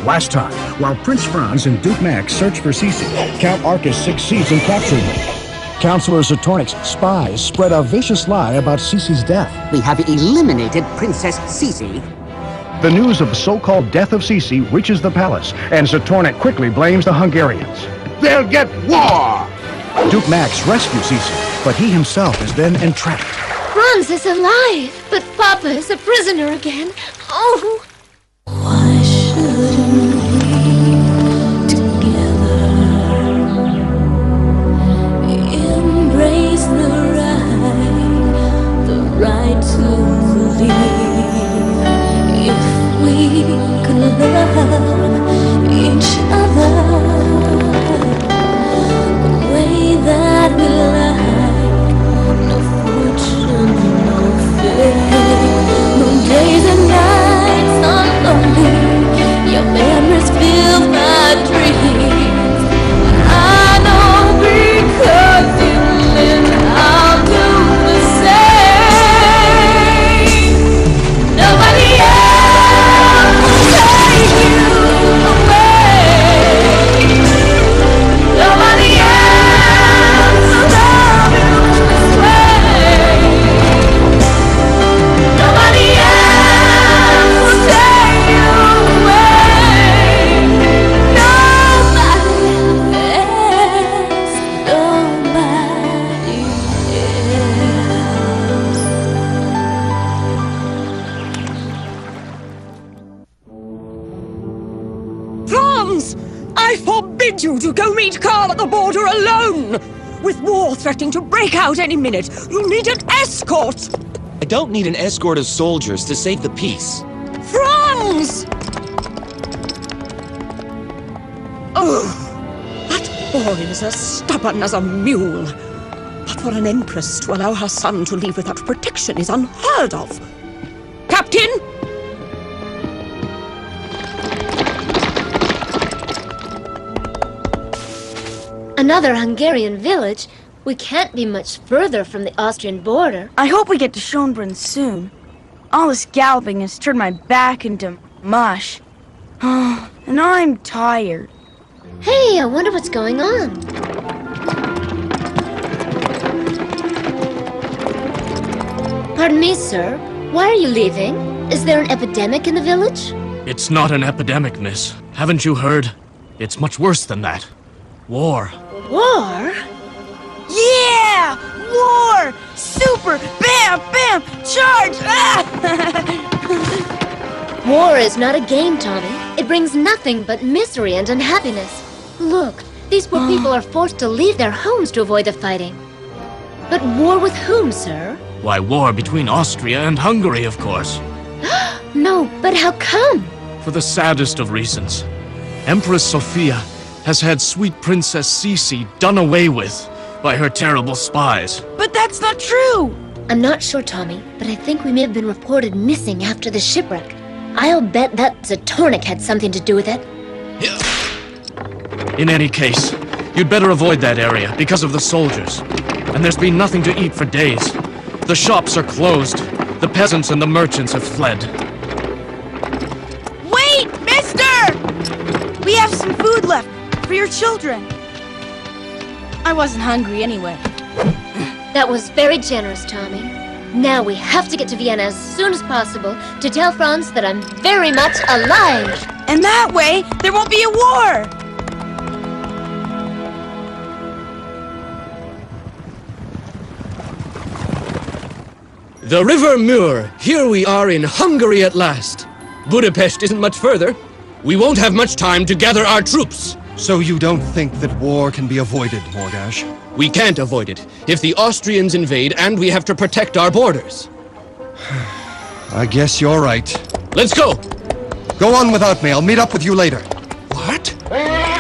Last time, while Prince Franz and Duke Max search for Sissi, Count Arcus succeeds in capturing them. Counselor Zatornik's spies spread a vicious lie about Sissi's death. We have eliminated Princess Sissi. The news of the so-called death of Sissi reaches the palace, and Zatornik quickly blames the Hungarians. They'll get war! Duke Max rescues Sissi, but he himself is then entrapped. Franz is alive, but Papa is a prisoner again. Oh! Why shouldn't we together embrace the right to believe? If we could love each other the way that we like, no fortune, no fame, no days and nights are lonely. Your memories fill my dreams. I know because you live, I'll do the same. Nobody else will take you away. Nobody else will love you this way. Nobody else will take you away. Nobody else, nobody else. Franz! I forbid you to go meet Karl at the border alone! With war threatening to break out any minute, you need an escort! I don't need an escort of soldiers to save the peace. Franz! Oh, that boy is as stubborn as a mule. But for an empress to allow her son to leave without protection is unheard of. Captain! Another Hungarian village? We can't be much further from the Austrian border. I hope we get to Schönbrunn soon. All this galloping has turned my back into mush. And I'm tired. Hey, I wonder what's going on. Pardon me, sir. Why are you leaving? Is there an epidemic in the village? It's not an epidemic, miss. Haven't you heard? It's much worse than that. War. War? Yeah! War! Super! Bam! Bam! Charge! War is not a game, Tommy. It brings nothing but misery and unhappiness. Look, these poor people are forced to leave their homes to avoid the fighting. But war with whom, sir? Why, war between Austria and Hungary, of course. No, but how come? For the saddest of reasons. Empress Sophia has had sweet Princess Sissi done away with by her terrible spies. But that's not true! I'm not sure, Tommy, but I think we may have been reported missing after the shipwreck. I'll bet that Zatornik had something to do with it. In any case, you'd better avoid that area because of the soldiers. And there's been nothing to eat for days. The shops are closed. The peasants and the merchants have fled. Wait, mister! We have some food left for your children. I wasn't hungry anyway. That was very generous, Tommy. Now we have to get to Vienna as soon as possible to tell Franz that I'm very much alive. And that way, there won't be a war! The River Mur. Here we are in Hungary at last. Budapest isn't much further. We won't have much time to gather our troops. So you don't think that war can be avoided, Morgash? We can't avoid it if the Austrians invade and we have to protect our borders. I guess you're right. Let's go! Go on without me. I'll meet up with you later. What?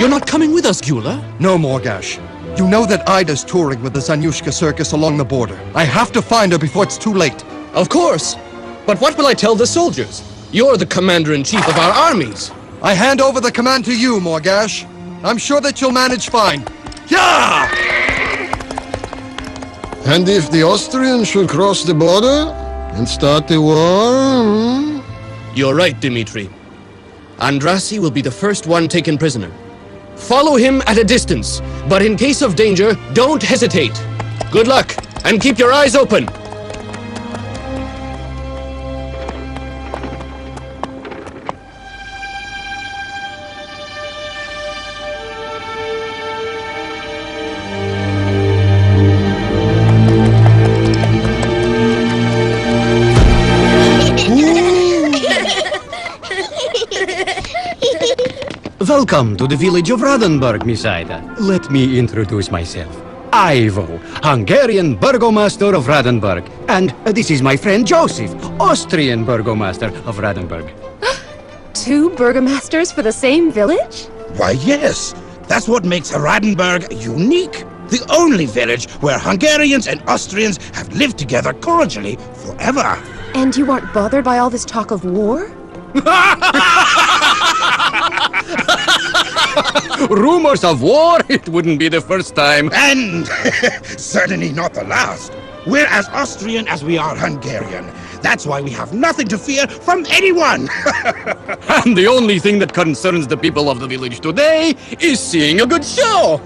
You're not coming with us, Gyula? No, Morgash. You know that Ida's touring with the Zanyushka circus along the border. I have to find her before it's too late. Of course. But what will I tell the soldiers? You're the commander-in-chief of our armies. I hand over the command to you, Morgash. I'm sure that you'll manage fine. Yeah! And if the Austrians should cross the border and start the war? You're right, Dmitri. Andrassy will be the first one taken prisoner. Follow him at a distance, but in case of danger, don't hesitate. Good luck, and keep your eyes open. Welcome to the village of Radenburg, Miss Ida. Let me introduce myself. Ivo, Hungarian Burgomaster of Radenburg. And this is my friend Joseph, Austrian Burgomaster of Radenburg. Two burgomasters for the same village? Why, yes. That's what makes Radenburg unique. The only village where Hungarians and Austrians have lived together cordially forever. And you aren't bothered by all this talk of war? Rumors of war? It wouldn't be the first time. And certainly not the last. We're as Austrian as we are Hungarian. That's why we have nothing to fear from anyone. And the only thing that concerns the people of the village today is seeing a good show.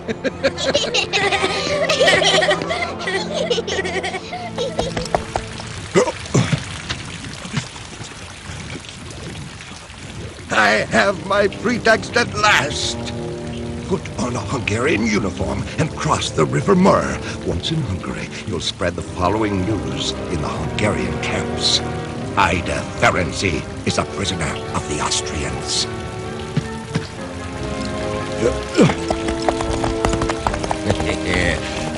I have my pretext at last. Put on a Hungarian uniform and cross the River Mur. Once in Hungary, you'll spread the following news in the Hungarian camps. Ida Ferenczi is a prisoner of the Austrians.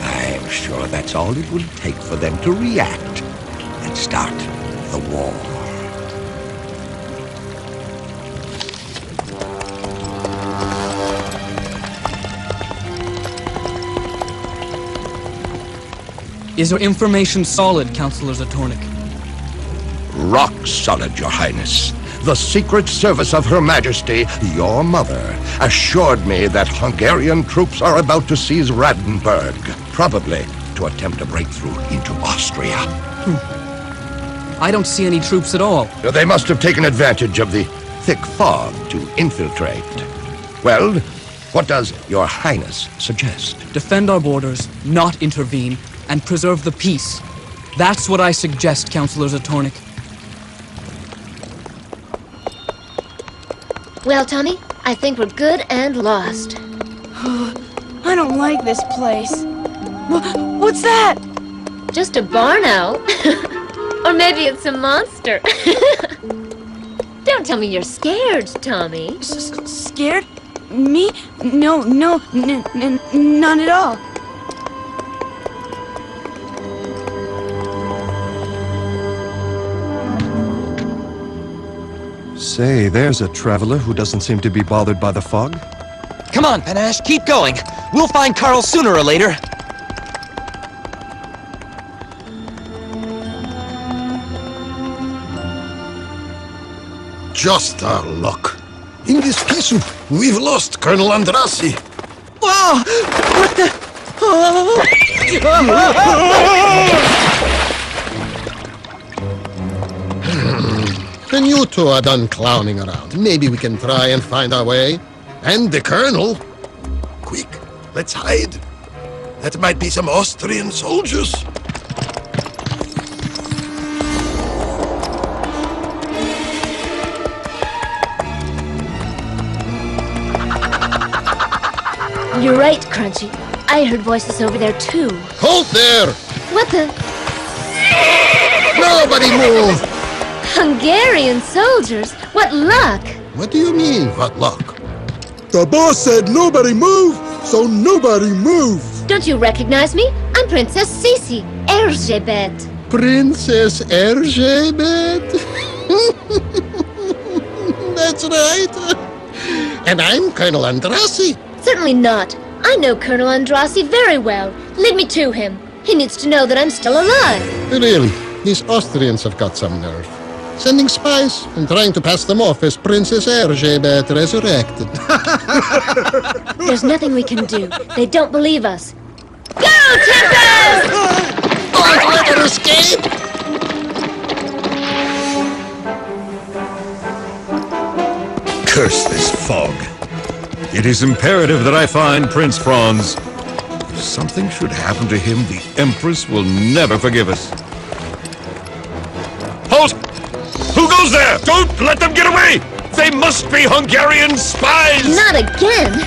I'm sure that's all it will take for them to react and start the war. Is your information solid, Councillor Zatornik? Rock solid, Your Highness. The Secret Service of Her Majesty, your mother, assured me that Hungarian troops are about to seize Radenburg, probably to attempt a breakthrough into Austria. I don't see any troops at all. They must have taken advantage of the thick fog to infiltrate. Well, what does Your Highness suggest? Defend our borders, not intervene, and preserve the peace. That's what I suggest, Councillor Zatornik. Well, Tommy, I think we're good and lost. I don't like this place. What's that? Just a barn owl. Or maybe it's a monster. Don't tell me you're scared, Tommy. Scared? Me? No, none at all. Say, there's a traveler who doesn't seem to be bothered by the fog. Come on, Panache, keep going. We'll find Karl sooner or later. Just our luck. In this mission, we've lost Colonel Andrassy. Whoa! What the... Oh. When you two are done clowning around, maybe we can try and find our way. And the Colonel. Quick, let's hide. That might be some Austrian soldiers. You're right, Crunchy. I heard voices over there, too. Halt there! What the... Nobody move! Hungarian soldiers? What luck! What do you mean, what luck? The boss said nobody move, so nobody move. Don't you recognize me? I'm Princess Sissi, Erzsébet. Princess Erzsébet? That's right. And I'm Colonel Andrassy. Certainly not. I know Colonel Andrassy very well. Lead me to him. He needs to know that I'm still alive. Really, these Austrians have got some nerve. Sending spies and trying to pass them off as Princess Erzsébet resurrected. There's nothing we can do. They don't believe us. Go, Tempest! Don't let her escape! Curse this fog. It is imperative that I find Prince Franz. If something should happen to him, the Empress will never forgive us. Halt! Who goes there? Don't let them get away! They must be Hungarian spies! Not again!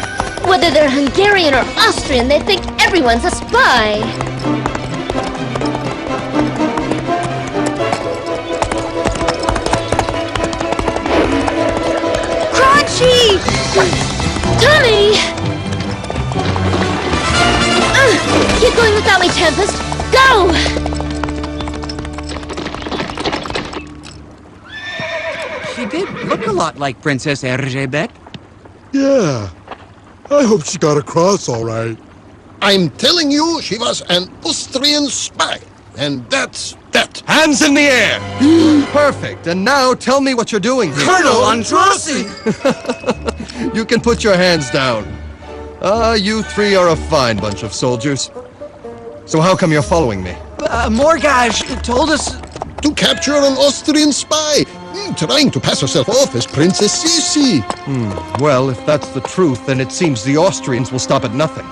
Whether they're Hungarian or Austrian, they think everyone's a spy! Crunchy! Tommy! Keep going without me, Tempest! Go! She did look a lot like Princess Erzsébet. Yeah. I hope she got across all right. I'm telling you, she was an Austrian spy. And that's that. Hands in the air! Perfect. And now tell me what you're doing here. Colonel Andrassi! You can put your hands down. You three are a fine bunch of soldiers. So how come you're following me? Morgage told us... To capture an Austrian spy. Trying to pass herself off as Princess Sissi. Well, if that's the truth, then it seems the Austrians will stop at nothing.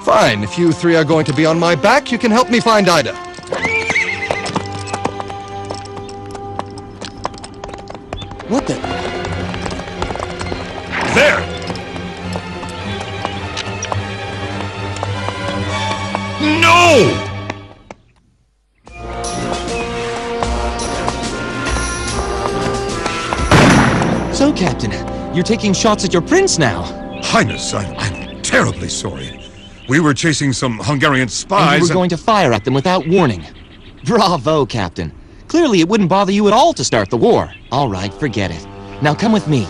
Fine, if you three are going to be on my back, you can help me find Ida. What the? There! No! So, Captain, you're taking shots at your prince now. Highness, I'm terribly sorry. We were chasing some Hungarian spies. And you were going to fire at them without warning. Bravo, Captain. Clearly it wouldn't bother you at all to start the war. All right, forget it. Now come with me.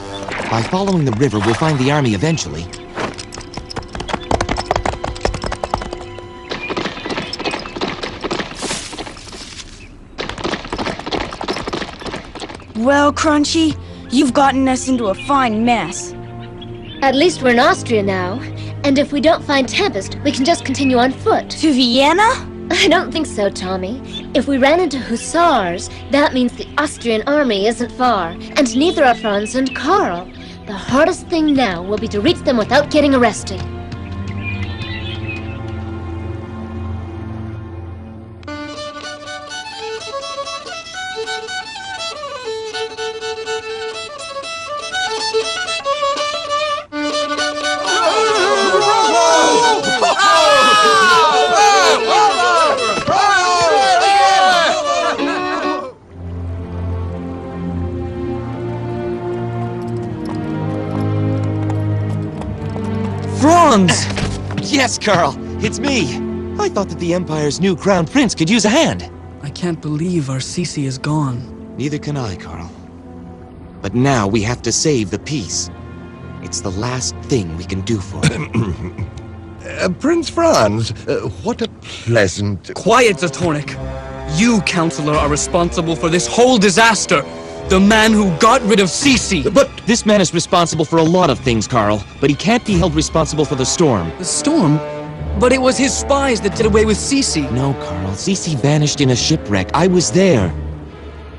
By following the river, we'll find the army eventually. Well, Crunchy, you've gotten us into a fine mess. At least we're in Austria now. And if we don't find Tempest, we can just continue on foot. To Vienna? I don't think so, Tommy. If we ran into hussars, that means the Austrian army isn't far, and neither are Franz and Karl. The hardest thing now will be to reach them without getting arrested. Franz! Yes, Karl, it's me. I thought that the Empire's new crown prince could use a hand. I can't believe our Sissi is gone. Neither can I, Karl. But now we have to save the peace. It's the last thing we can do for him. Prince Franz, what a pleasant... Quiet, Zatornik! You, Counselor, are responsible for this whole disaster! The man who got rid of Sissi! But this man is responsible for a lot of things, Karl. But he can't be held responsible for the storm. The storm? But it was his spies that did away with Sissi. No, Karl. Sissi vanished in a shipwreck. I was there.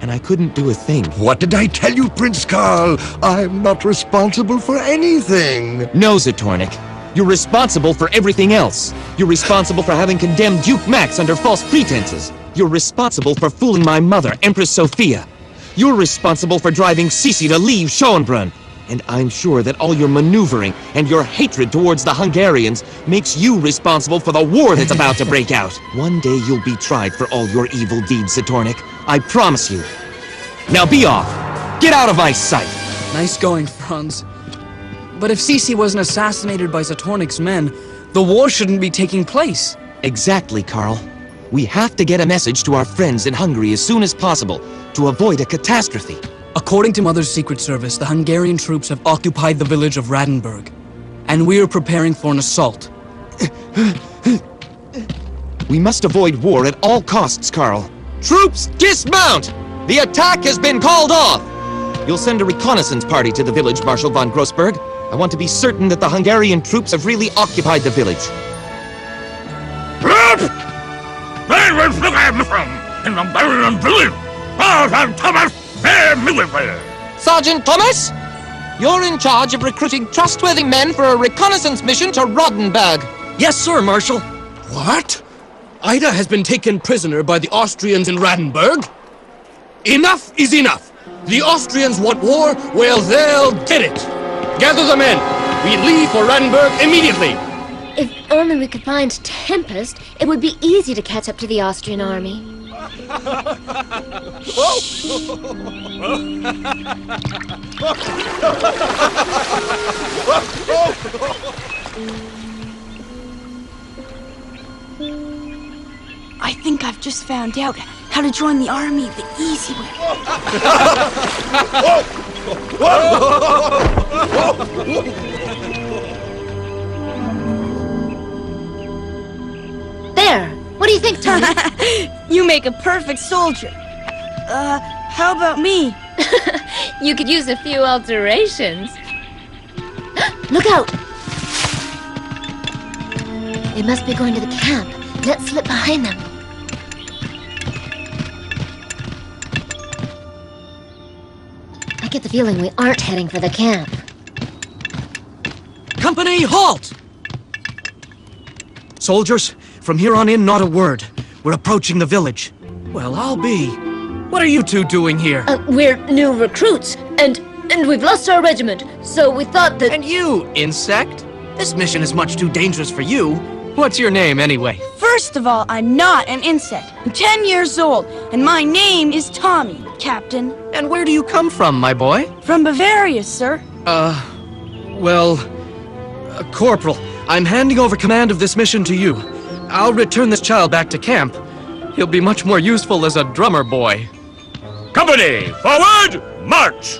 And I couldn't do a thing. What did I tell you, Prince Karl? I'm not responsible for anything. No, Zatornik. You're responsible for everything else. You're responsible for having condemned Duke Max under false pretenses. You're responsible for fooling my mother, Empress Sophia. You're responsible for driving Sissi to leave Schönbrunn. And I'm sure that all your maneuvering and your hatred towards the Hungarians makes you responsible for the war that's about to break out. One day you'll be tried for all your evil deeds, Zatornik. I promise you. Now be off. Get out of my sight. Nice going, Franz. But if Sissi wasn't assassinated by Zatornik's men, the war shouldn't be taking place. Exactly, Karl. We have to get a message to our friends in Hungary as soon as possible to avoid a catastrophe. According to Mother's Secret Service, the Hungarian troops have occupied the village of Radenburg, and we are preparing for an assault. We must avoid war at all costs, Karl. Troops, dismount! The attack has been called off! You'll send a reconnaissance party to the village, Marshal von Grossberg. I want to be certain that the Hungarian troops have really occupied the village. Where will you come from? In the Bavarian village? Sergeant Thomas, bear me with me. Sergeant Thomas? You're in charge of recruiting trustworthy men for a reconnaissance mission to Rodenburg. Yes, sir, Marshal. What? Ida has been taken prisoner by the Austrians in Radenburg? Enough is enough. The Austrians want war, well, they'll get it. Gather the men. We leave for Radenburg immediately. If only we could find Tempest, it would be easy to catch up to the Austrian army. I think I've just found out how to join the army the easy way. There! What do you think, Tommy? You make a perfect soldier. How about me? You could use a few alterations. Look out! They must be going to the camp. Let's slip behind them. I get the feeling we aren't heading for the camp. Company, halt! Soldiers, from here on in, not a word. We're approaching the village. Well, I'll be. What are you two doing here? We're new recruits, and we've lost our regiment, so we thought that... And you, insect? This mission is much too dangerous for you. What's your name, anyway? First of all, I'm not an insect. I'm 10 years old, and my name is Tommy, Captain. And where do you come from, my boy? From Bavaria, sir. Corporal, I'm handing over command of this mission to you. I'll return this child back to camp. He'll be much more useful as a drummer boy. Company, forward, march!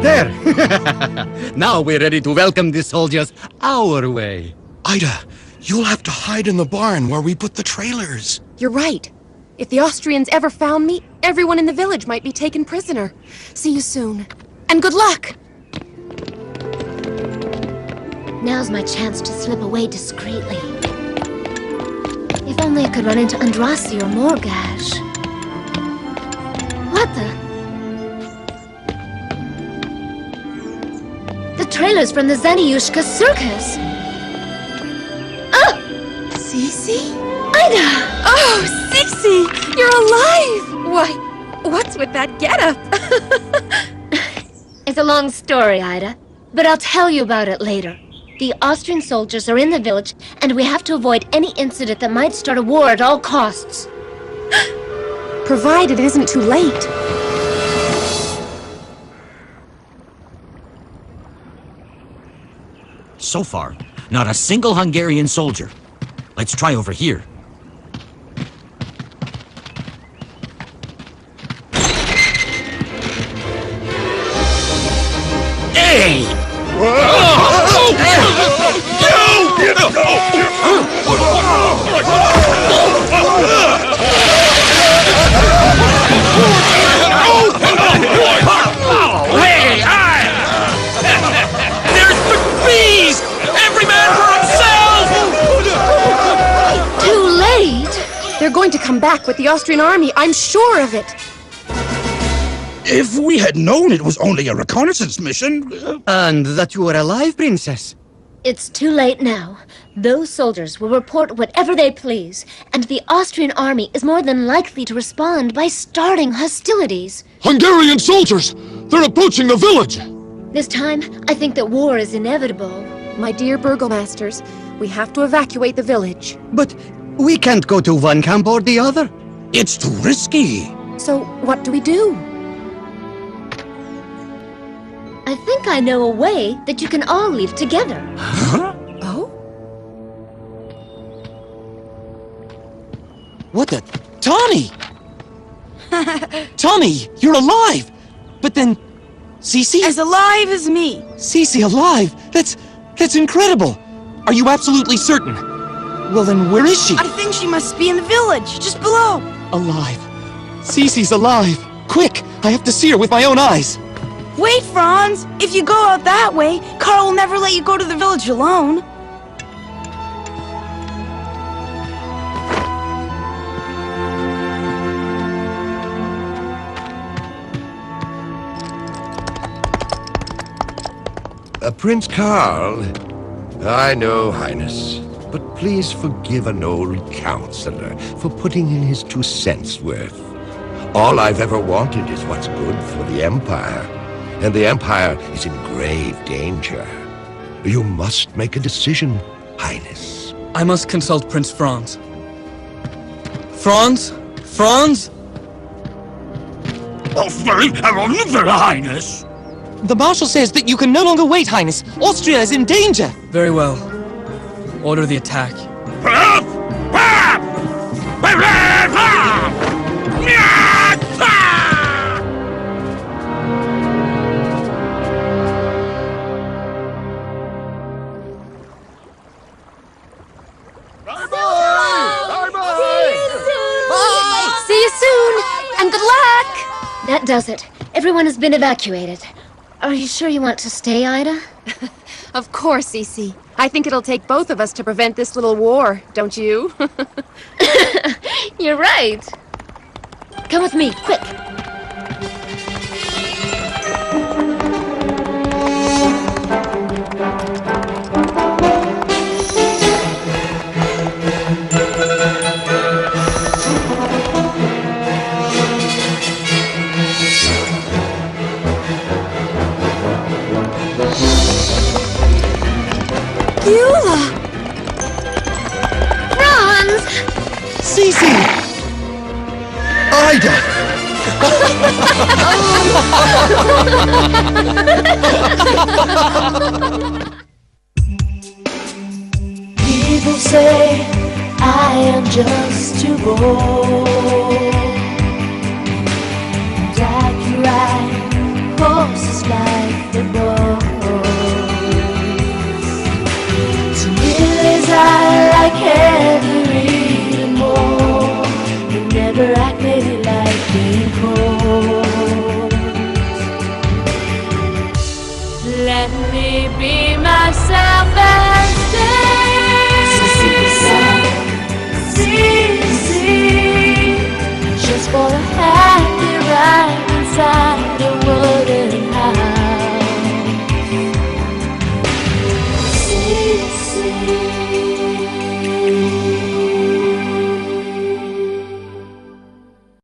There! Now we're ready to welcome the soldiers our way. Ida, you'll have to hide in the barn where we put the trailers. You're right. If the Austrians ever found me, everyone in the village might be taken prisoner. See you soon. And good luck! Now's my chance to slip away discreetly. If only I could run into Andrassi or Morgash. What the? The trailers from the Zaniushka circus! Oh! Sissi? Ida! Oh, Sissi! You're alive! Why, what's with that getup? It's a long story, Ida, but I'll tell you about it later. The Austrian soldiers are in the village, and we have to avoid any incident that might start a war at all costs. Provided it isn't too late. So far, not a single Hungarian soldier. Let's try over here. Hey! There's the bees! Every man for himself! Too late! They're going to come back with the Austrian army, I'm sure of it. If we had known it was only a reconnaissance mission... And that you were alive, Princess. It's too late now. Those soldiers will report whatever they please, and the Austrian army is more than likely to respond by starting hostilities. Hungarian soldiers! They're approaching the village! This time, I think that war is inevitable. My dear burgomasters, we have to evacuate the village. But we can't go to one camp or the other. It's too risky. So, what do we do? I think I know a way that you can all leave together. Huh? Oh? What the? Tommy! Tommy, you're alive! But then, Sissi? As alive as me. Sissi alive? That's incredible! Are you absolutely certain? Well then, where is she? I think she must be in the village, just below. Alive. Sissi's alive! Quick! I have to see her with my own eyes! Wait, Franz! If you go out that way, Karl will never let you go to the village alone. Prince Karl. I know, Highness. But please forgive an old counselor for putting in his 2 cents worth. All I've ever wanted is what's good for the Empire. And the Empire is in grave danger. You must make a decision, Highness. I must consult Prince Franz. Franz? Franz? Oh, very Highness. The Marshal says that you can no longer wait, Highness. Austria is in danger. Very well. Order the attack. See you soon, and good luck! That does it. Everyone has been evacuated. Are you sure you want to stay, Ida? Of course, Sissi. I think it'll take both of us to prevent this little war, don't you? You're right. Come with me, quick. Franz! Sissi! Ida! People say I am just too bold.